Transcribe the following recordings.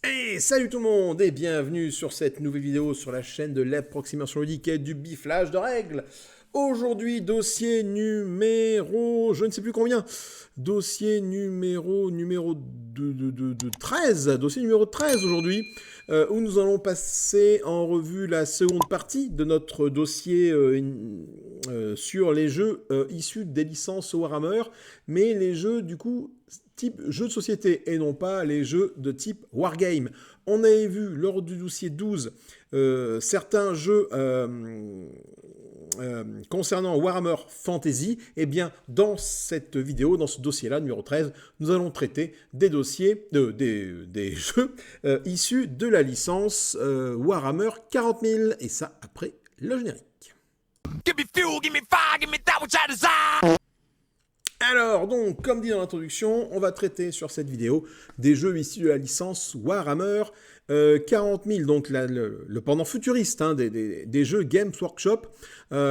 Hey, salut tout le monde et bienvenue sur cette nouvelle vidéo sur la chaîne de l'approximation ludique et du biflage de règles. Aujourd'hui, dossier numéro, je ne sais plus combien, dossier numéro 13, dossier numéro 13 aujourd'hui, où nous allons passer en revue la seconde partie de notre dossier sur les jeux issus des licences Warhammer, mais les jeux du coup type jeu de société et non pas les jeux de type wargame. On avait vu lors du dossier 12 certains jeux concernant Warhammer Fantasy. Et bien dans cette vidéo, dans ce dossier-là, numéro 13, nous allons traiter des dossiers, des jeux issus de la licence Warhammer 40 000. Et ça après le générique. Give me fuel, give me fire, give me that which I desire. Alors, donc, comme dit dans l'introduction, on va traiter sur cette vidéo des jeux issus de la licence Warhammer 40 000, donc le pendant futuriste des jeux Games Workshop. Donc,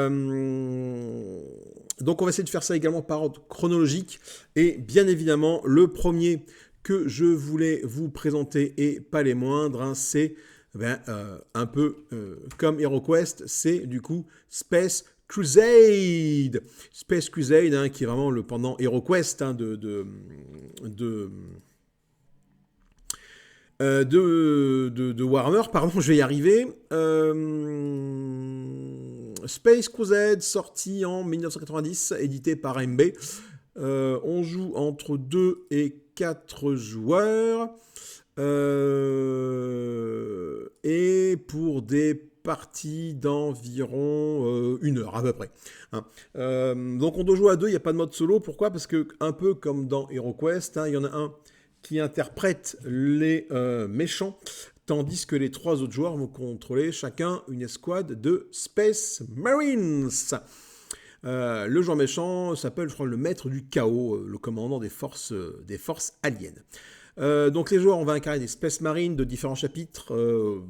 on va essayer de faire ça également par ordre chronologique. Et bien évidemment, le premier que je voulais vous présenter, et pas les moindres, c'est un peu comme HeroQuest, c'est du coup Space Crusade. Space Crusade, qui est vraiment le pendant HeroQuest de Warhammer. Pardon, je vais y arriver. Space Crusade, sorti en 1990, édité par MB. On joue entre 2 et 4 joueurs. Et pour des partie d'environ 1 heure à peu près. Donc on doit jouer à 2, il n'y a pas de mode solo. Pourquoi ? Parce que un peu comme dans HeroQuest, il y en a un qui interprète les méchants, tandis que les 3 autres joueurs vont contrôler chacun une escouade de Space Marines. Le joueur méchant s'appelle, je crois, le maître du chaos, le commandant des forces aliens. Donc les joueurs, on va incarner des Space Marines de différents chapitres,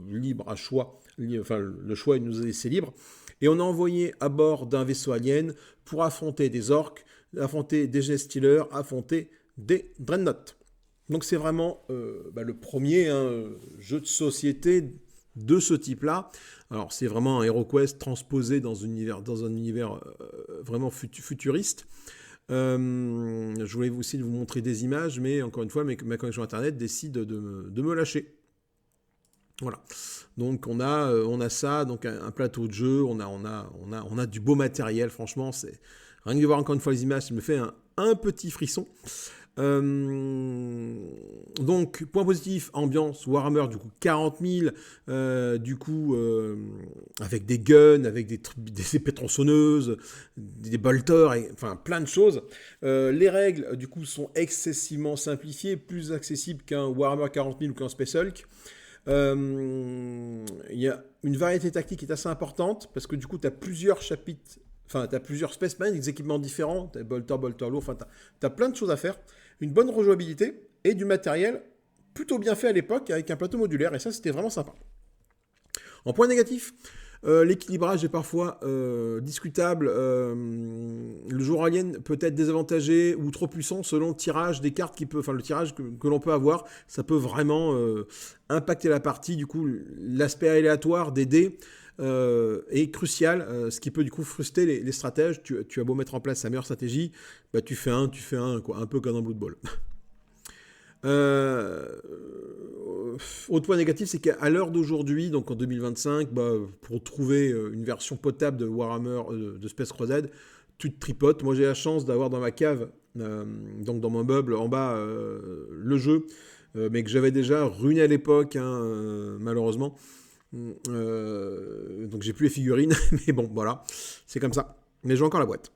libres à choix. Enfin, le choix il nous est laissé libre. Et on est envoyé à bord d'un vaisseau alien pour affronter des orques, affronter des Jet-Stealers, affronter des Dreadnoughts. Donc c'est vraiment le premier jeu de société de ce type-là. Alors c'est vraiment un HeroQuest transposé dans un univers vraiment futuriste. Je voulais aussi vous montrer des images, mais encore une fois, ma connexion internet décide de me lâcher. Voilà. Donc on a ça, donc un plateau de jeu, on a du beau matériel, franchement, c'est rien que de voir encore une fois les images, ça me fait un petit frisson. Donc point positif, ambiance Warhammer du coup 40 000, avec des guns, avec des épées tronçonneuses, des bolters, enfin plein de choses. Les règles du coup sont excessivement simplifiées, plus accessibles qu'un Warhammer 40 000 ou qu'un Space Hulk. Il y a une variété tactique qui est assez importante parce que du coup tu as plusieurs chapitres, enfin tu as plusieurs Space Marines, des équipements différents, tu as bolter lourd, enfin tu as plein de choses à faire, une bonne rejouabilité et du matériel plutôt bien fait à l'époque avec un plateau modulaire, et ça c'était vraiment sympa. En point négatif, l'équilibrage est parfois discutable. Le joueur alien peut être désavantagé ou trop puissant selon le tirage des cartes le tirage que l'on peut avoir. Ça peut vraiment impacter la partie. Du coup, l'aspect aléatoire des dés est crucial, ce qui peut du coup frustrer les stratèges. Tu as beau mettre en place sa meilleure stratégie, tu fais un, quoi, un peu comme un Blood Bowl. Autre point négatif, c'est qu'à l'heure d'aujourd'hui, donc en 2025, pour trouver une version potable de Warhammer, de Space Crusade, tu te tripotes. Moi j'ai la chance d'avoir dans ma cave, donc dans mon meuble en bas, le jeu, mais que j'avais déjà ruiné à l'époque, malheureusement. Donc j'ai plus les figurines, mais bon voilà, c'est comme ça. Mais j'ai encore la boîte,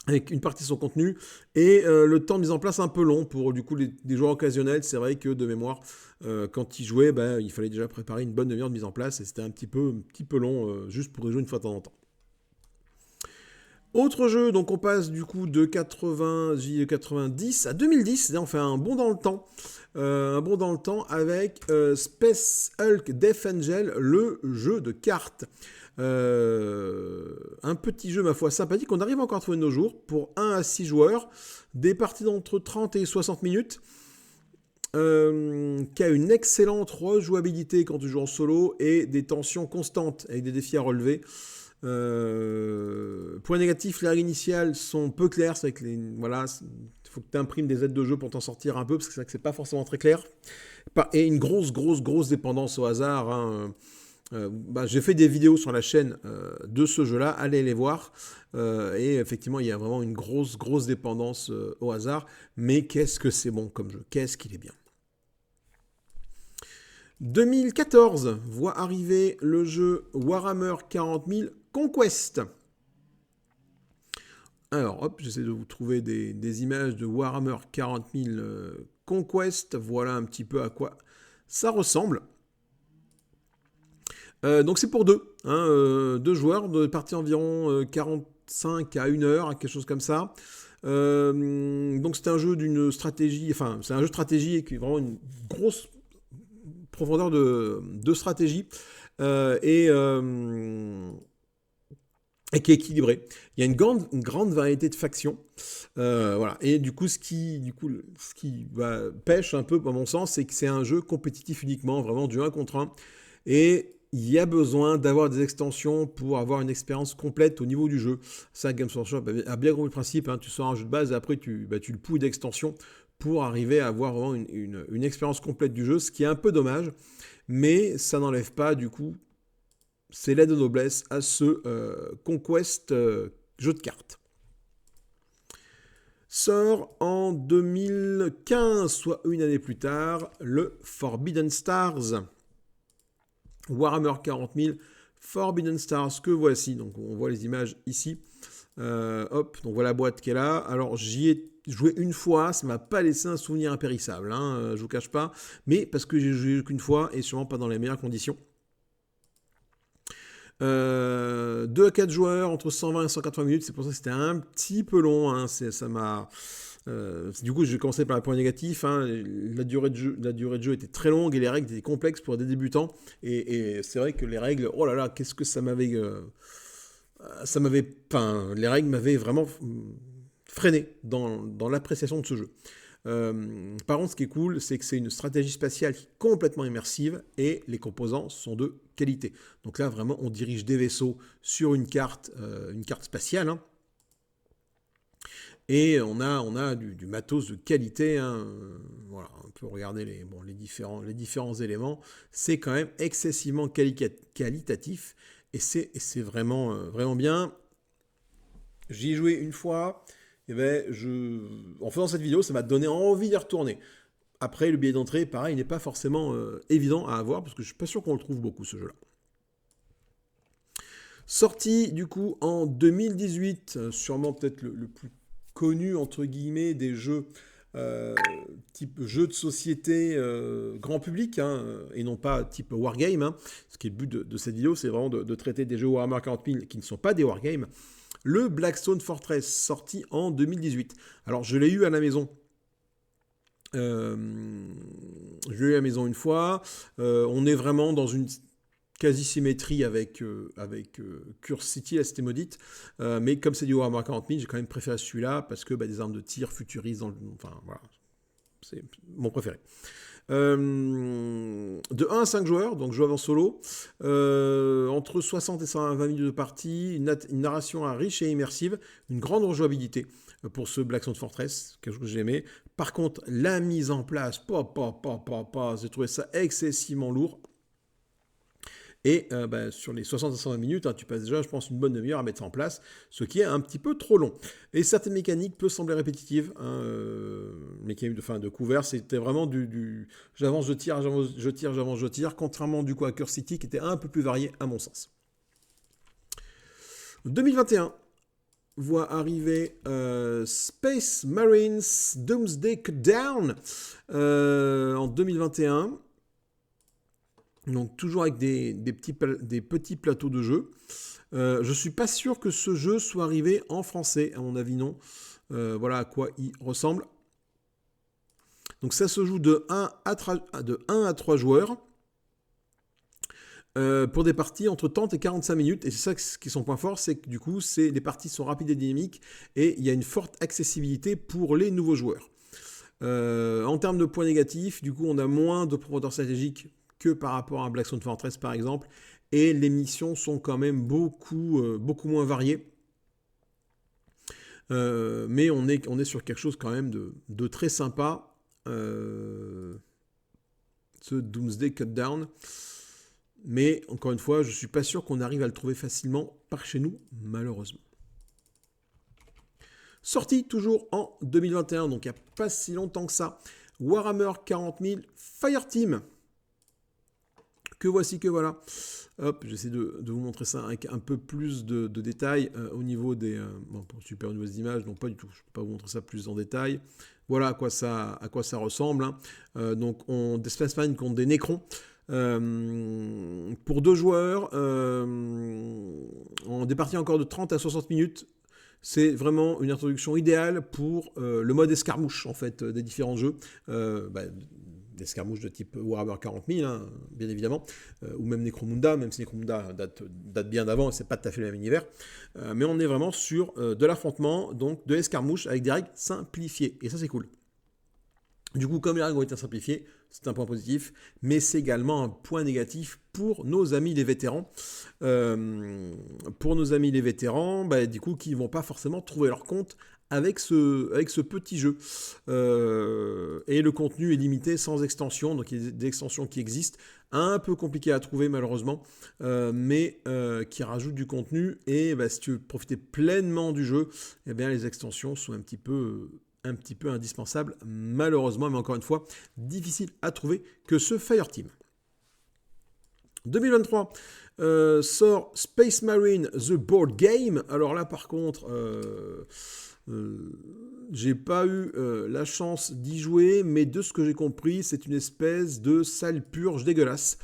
avec une partie de son contenu, et le temps de mise en place un peu long pour du coup des joueurs occasionnels. C'est vrai que de mémoire, quand ils jouaient, il fallait déjà préparer une bonne demi-heure de mise en place, et c'était un petit peu long, juste pour y jouer une fois de temps en temps. Autre jeu, donc on passe du coup de 90 à 2010, là on fait un bond dans le temps. Avec Space Hulk Death Angel, le jeu de cartes. Un petit jeu, ma foi, sympathique. On arrive encore à trouver de nos jours pour 1 à 6 joueurs. Des parties d'entre 30 et 60 minutes. qui a une excellente rejouabilité quand tu joues en solo et des tensions constantes avec des défis à relever. Point négatif, les règles initiales sont peu claires. C'est que voilà, il faut que tu imprimes des aides de jeu pour t'en sortir un peu, parce que c'est vrai que c'est pas forcément très clair. Et une grosse dépendance au hasard. Hein. J'ai fait des vidéos sur la chaîne de ce jeu-là, allez les voir. Et effectivement, il y a vraiment une grosse dépendance au hasard. Mais qu'est-ce que c'est bon comme jeu, qu'est-ce qu'il est bien. 2014 voit arriver le jeu Warhammer 40 000 Conquest. Alors, hop, j'essaie de vous trouver des images de Warhammer 40 000 Conquest. Voilà un petit peu à quoi ça ressemble. Donc c'est pour deux, hein, deux joueurs, de partie environ 45 à 1 heure, quelque chose comme ça. Donc c'est un jeu d'une stratégie, enfin c'est un jeu de stratégie qui est vraiment une grosse profondeur de stratégie et qui est équilibré. Il y a une grande variété de factions. Voilà. Et du coup, ce qui pêche un peu, à mon sens, c'est que c'est un jeu compétitif uniquement, vraiment du 1 contre 1. Et il y a besoin d'avoir des extensions pour avoir une expérience complète au niveau du jeu. Ça, Games Workshop a bien compris le principe. Hein. Tu sors un jeu de base et après, tu le pouilles d'extensions pour arriver à avoir vraiment une expérience complète du jeu, ce qui est un peu dommage. Mais ça n'enlève pas, du coup, c'est l'aide de noblesse à ce Conquest jeu de cartes. Sort en 2015, soit une année plus tard, le Forbidden Stars. Warhammer 40 000 Forbidden Stars, que voici. Donc on voit les images ici. Hop, donc voilà la boîte qui est là. Alors j'y ai joué une fois, ça m'a pas laissé un souvenir impérissable, hein, je vous cache pas. Mais parce que j'ai joué qu'une fois et sûrement pas dans les meilleures conditions. 2 à 4 joueurs entre 120 et 180 minutes, c'est pour ça que c'était un petit peu long, hein, ça m'a... du coup, j'ai commencé par le point négatif. Hein, la durée de jeu était très longue et les règles étaient complexes pour des débutants. Et c'est vrai que les règles, oh là là, qu'est-ce que ça m'avait... les règles m'avaient vraiment freiné dans l'appréciation de ce jeu. Par contre, ce qui est cool, c'est que c'est une stratégie spatiale qui est complètement immersive et les composants sont de qualité. Donc là, vraiment, on dirige des vaisseaux sur une carte spatiale. Hein. Et on a du matos de qualité. Hein. Voilà, on peut regarder les différents éléments. C'est quand même excessivement qualitatif et c'est vraiment bien. J'y ai joué une fois. Et en faisant cette vidéo, ça m'a donné envie d'y retourner. Après, le billet d'entrée, pareil, n'est pas forcément évident à avoir, parce que je ne suis pas sûr qu'on le trouve beaucoup, ce jeu-là. Sorti, du coup, en 2018, sûrement peut-être le plus connu, entre guillemets, des jeux type jeu de société grand public, hein, et non pas type wargame. Hein. Ce qui est le but de cette vidéo, c'est vraiment de traiter des jeux Warhammer 40 000 qui ne sont pas des wargames. Le Blackstone Fortress, sorti en 2018. Alors, je l'ai eu à la maison. Je l'ai eu à la maison une fois. On est vraiment dans une quasi-symétrie avec Curse City, là c'était maudite. Mais comme c'est du Warhammer 40 000, j'ai quand même préféré celui-là parce que des armes de tir futuristes. Enfin, voilà. C'est mon préféré. De 1 à 5 joueurs, donc jouable en solo, entre 60 et 120 minutes de partie, une narration riche et immersive, une grande rejouabilité pour ce Blackstone Fortress, quelque chose que j'ai aimé. Par contre, la mise en place, j'ai trouvé ça excessivement lourd. Et sur les 60 à 120 minutes, hein, tu passes déjà, je pense, une bonne demi-heure à mettre ça en place, ce qui est un petit peu trop long. Et certaines mécaniques peuvent sembler répétitives. Hein, mécanique de couvert, c'était vraiment du j'avance, je tire, j'avance, je tire, contrairement du coup à Curse City, qui était un peu plus varié à mon sens. 2021 voit arriver Space Marines Doomsday Down en 2021. Donc toujours avec des petits plateaux de jeu. Je ne suis pas sûr que ce jeu soit arrivé en français, à mon avis non. Voilà à quoi il ressemble. Donc ça se joue de 1 à 3 joueurs pour des parties entre 30 et 45 minutes. Et c'est ça qui est son point fort, c'est que du coup les parties sont rapides et dynamiques et il y a une forte accessibilité pour les nouveaux joueurs. En termes de points négatifs, du coup, on a moins de profondeur stratégique que par rapport à Blackstone Fortress, par exemple. Et les missions sont quand même beaucoup moins variées. Mais on est sur quelque chose quand même de très sympa. Ce Doomsday Cutdown. Mais encore une fois, je ne suis pas sûr qu'on arrive à le trouver facilement par chez nous, malheureusement. Sorti toujours en 2021, donc il n'y a pas si longtemps que ça. Warhammer 40 000 Fireteam. Que voici, que voilà. Hop, j'essaie de vous montrer ça avec un peu plus de détails au niveau des... bon, super nouvelles images, non pas du tout, je ne peux pas vous montrer ça plus en détail. Voilà à quoi ça ressemble. Hein. Donc, des Space Marines contre des Necrons. Pour 2 joueurs, en des parties encore de 30 à 60 minutes, c'est vraiment une introduction idéale pour le mode escarmouche en fait, des différents jeux. Des escarmouches de type Warhammer 40 000, hein, bien évidemment, ou même Necromunda, même si Necromunda date bien d'avant, et c'est pas tout à fait le même univers. Mais on est vraiment sur de l'affrontement, donc de l'escarmouche avec des règles simplifiées, et ça c'est cool. Du coup, comme les règles ont été simplifiées, c'est un point positif, mais c'est également un point négatif pour nos amis les vétérans. Du coup, qui ne vont pas forcément trouver leur compte avec ce petit jeu. Et le contenu est limité sans extension, donc il y a des extensions qui existent, un peu compliquées à trouver malheureusement, mais qui rajoutent du contenu. Et si tu veux profiter pleinement du jeu, eh bien, les extensions sont un petit peu indispensable, malheureusement, mais encore une fois, difficile à trouver que ce Fireteam. 2023 sort Space Marine The Board Game. Alors là, par contre, j'ai pas eu la chance d'y jouer, mais de ce que j'ai compris, c'est une espèce de sale purge dégueulasse.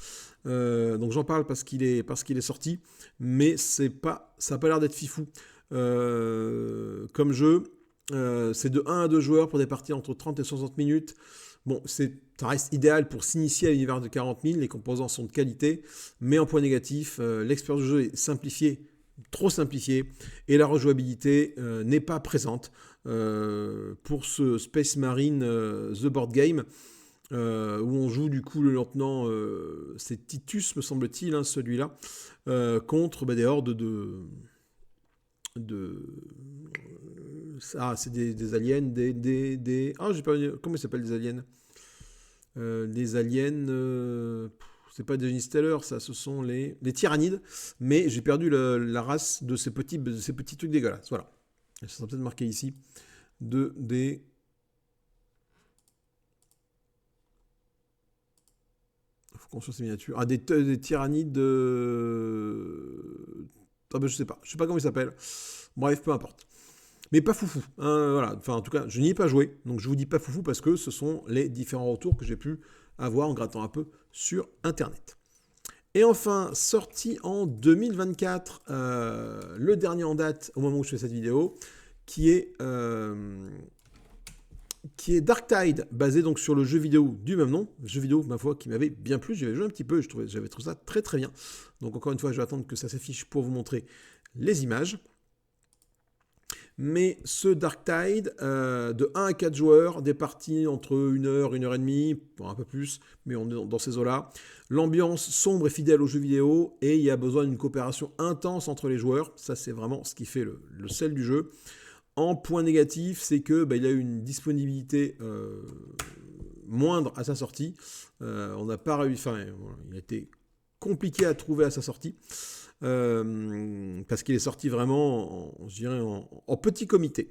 Donc j'en parle parce qu'il est sorti, mais ça n'a pas l'air d'être fifou comme jeu. C'est de 1 à 2 joueurs pour des parties entre 30 et 60 minutes. Bon, ça reste idéal pour s'initier à l'univers de 40 000, les composants sont de qualité, mais en point négatif, l'expérience du jeu est simplifiée, trop simplifiée, et la rejouabilité n'est pas présente pour ce Space Marine The Board Game, où on joue du coup le lieutenant, c'est Titus me semble-t-il, hein, celui-là, contre des hordes c'est des aliens, j'ai pas... Comment ils s'appellent les aliens? Les aliens... c'est pas des Interstellar, ça, ce sont les tyrannides, mais j'ai perdu la race de ces petits trucs dégueulasses. Voilà. Ça sera peut-être marqué ici. Des faut construire ces miniatures. Ah, des tyrannides je sais pas comment ils s'appellent. Bref, peu importe. Mais pas foufou. Hein, voilà. Enfin, en tout cas, je n'y ai pas joué. Donc, je vous dis pas foufou parce que ce sont les différents retours que j'ai pu avoir en grattant un peu sur Internet. Et enfin, sorti en 2024, le dernier en date au moment où je fais cette vidéo, qui est Darktide, basé donc sur le jeu vidéo du même nom, jeu vidéo, ma foi, qui m'avait bien plu. J'avais joué un petit peu, j'avais trouvé ça très très bien. Donc encore une fois, je vais attendre que ça s'affiche pour vous montrer les images. Mais ce Darktide, de 1 à 4 joueurs, des parties entre 1 heure, 1 heure et demie, un peu plus, mais on est dans ces eaux-là. L'ambiance sombre et fidèle au jeu vidéo, et il y a besoin d'une coopération intense entre les joueurs. Ça, c'est vraiment ce qui fait le sel du jeu. En point négatif, c'est que il a eu une disponibilité moindre à sa sortie. On n'a pas réussi. Enfin, il a été compliqué à trouver à sa sortie. Parce qu'il est sorti vraiment, en petit comité.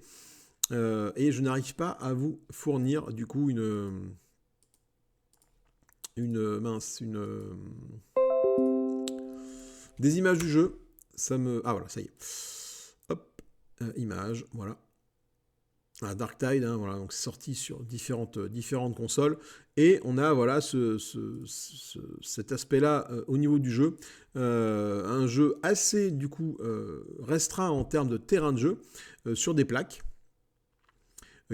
Et je n'arrive pas à vous fournir du coup des images du jeu. Ah voilà, ça y est. Hop, images, voilà. Darktide, hein, voilà, donc c'est sorti sur différentes consoles, et on a voilà cet aspect-là au niveau du jeu, un jeu assez du coup restreint en termes de terrain de jeu sur des plaques,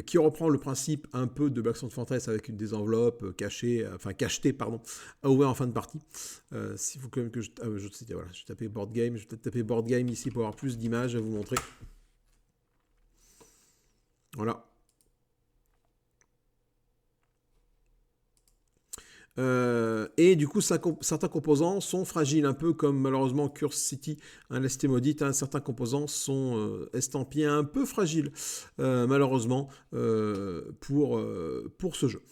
qui reprend le principe un peu de Blackstone Fortress avec des enveloppes cachetées à ouvrir en fin de partie. S'il faut quand même que je tapais board game, je vais peut-être taper board game ici pour avoir plus d'images à vous montrer. Voilà. Et du coup, certains composants sont fragiles, un peu comme malheureusement Curse City, un ST Maudit, certains composants sont estampillés un peu fragiles, malheureusement, pour ce jeu.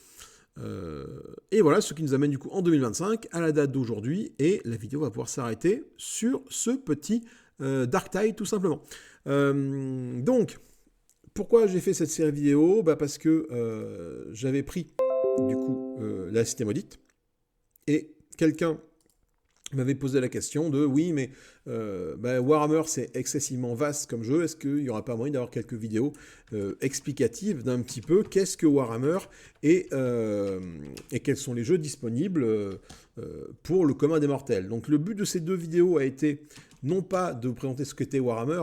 Et voilà, ce qui nous amène du coup en 2025 à la date d'aujourd'hui, et la vidéo va pouvoir s'arrêter sur ce petit Darktide tout simplement. Donc, pourquoi j'ai fait cette série vidéo? Parce que j'avais pris du coup la Cité Maudite, et quelqu'un m'avait posé la question de oui, mais Warhammer c'est excessivement vaste comme jeu, est-ce qu'il n'y aura pas moyen d'avoir quelques vidéos explicatives d'un petit peu qu'est-ce que Warhammer et quels sont les jeux disponibles pour le commun des mortels. Donc le but de ces deux vidéos a été non pas de vous présenter ce qu'était Warhammer,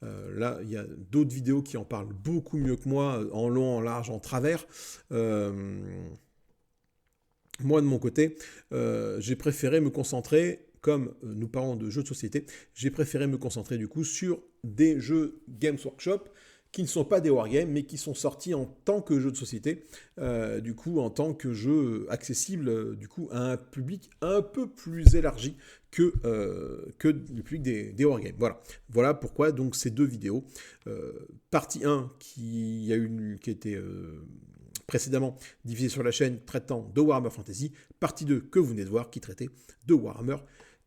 là il y a d'autres vidéos qui en parlent beaucoup mieux que moi, en long, en large, en travers. Moi, de mon côté, j'ai préféré me concentrer, comme nous parlons de jeux de société, j'ai préféré me concentrer du coup sur des jeux Games Workshop qui ne sont pas des wargames, mais qui sont sortis en tant que jeux de société, du coup en tant que jeux accessibles du coup à un public un peu plus élargi que le public des wargames. Voilà pourquoi donc ces deux vidéos. Partie 1 qui a été précédemment diffusée sur la chaîne traitant de Warhammer Fantasy, partie 2 que vous venez de voir qui traitait de Warhammer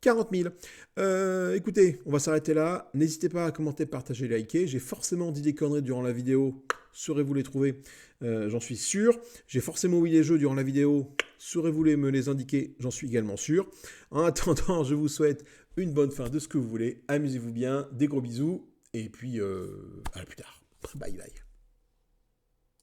40 000. Écoutez, on va s'arrêter là. N'hésitez pas à commenter, partager, liker. J'ai forcément dit des conneries durant la vidéo. Saurez-vous les trouver? J'en suis sûr. J'ai forcément oublié les jeux durant la vidéo. Saurez-vous me les indiquer? J'en suis également sûr. En attendant, je vous souhaite une bonne fin de ce que vous voulez. Amusez-vous bien. Des gros bisous. Et puis, à plus tard. Bye bye.